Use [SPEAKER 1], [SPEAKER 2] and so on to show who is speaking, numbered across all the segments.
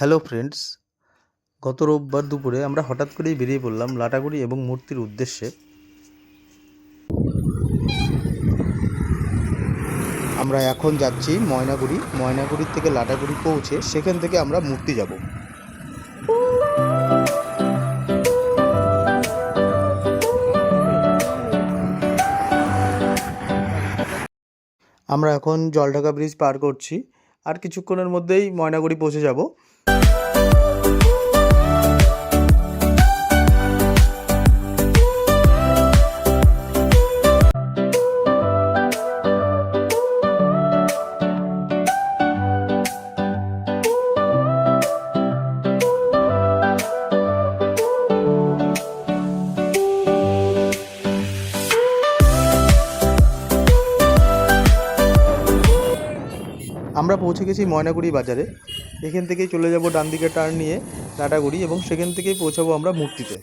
[SPEAKER 1] Hello friends, গত রোববার দুপুরে আমরা হঠাৎ করেই বেরিয়ে পড়লাম লাটাগুড়ি এবং মূর্তির উদ্দেশ্যে। আমরা এখন যাচ্ছি ময়নাগুড়ির থেকে লাটাগুড়ি পৌঁছে সেখান থেকে আমরা মূর্তি যাব। আমরা এখন জলঢাকা ব্রিজ পার করছি, আর কিছুক্ষণের মধ্যেই ময়নাগুড়ি পৌঁছে যাব। আমরা পৌঁছে গেছি ময়নাগুড়ি বাজারে। এখান থেকেই চলে যাব ডান দিকে টার্ন নিয়ে লাটাগুড়ি, এবং সেখান থেকেই পৌঁছাবো আমরা মূর্তিতে।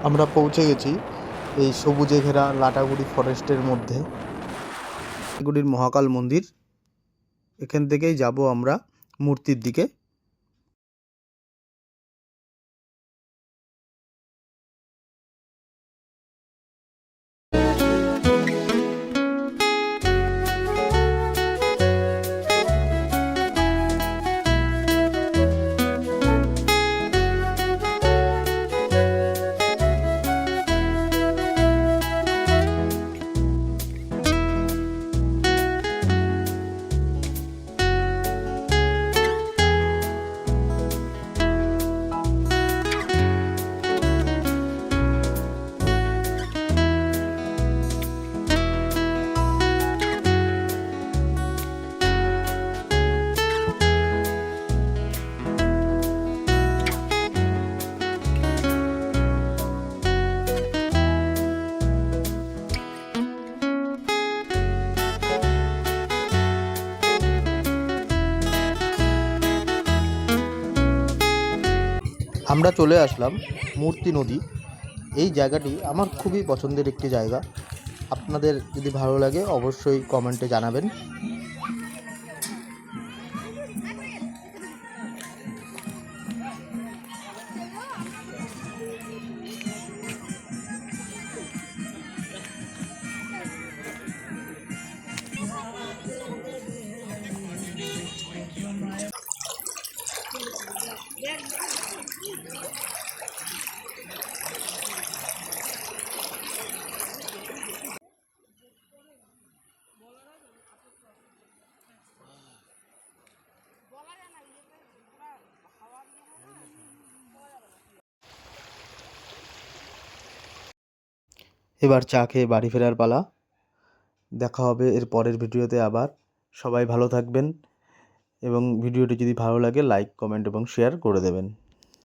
[SPEAKER 1] আমরা পৌঁছে গেছি এই সবুজে ঘেরা লাটাগুড়ি ফরেস্টের মধ্যে, লাটাগুড়ির মহাকাল মন্দির। এখান থেকেই যাব আমরা মূর্তির দিকে। আমরা চলে আসলাম মূর্তি নদী। এই জায়গাটি আমার খুবই পছন্দের একটি জায়গা। আপনাদের যদি ভালো লাগে অবশ্যই কমেন্টে জানাবেন। এবার চা খেয়ে বাড়ি ফেরার পালা। দেখা হবে এর পরের ভিডিওতে আবার। সবাই ভালো থাকবেন, এবং ভিডিওটি যদি ভালো লাগে লাইক, কমেন্ট এবং শেয়ার করে দেবেন।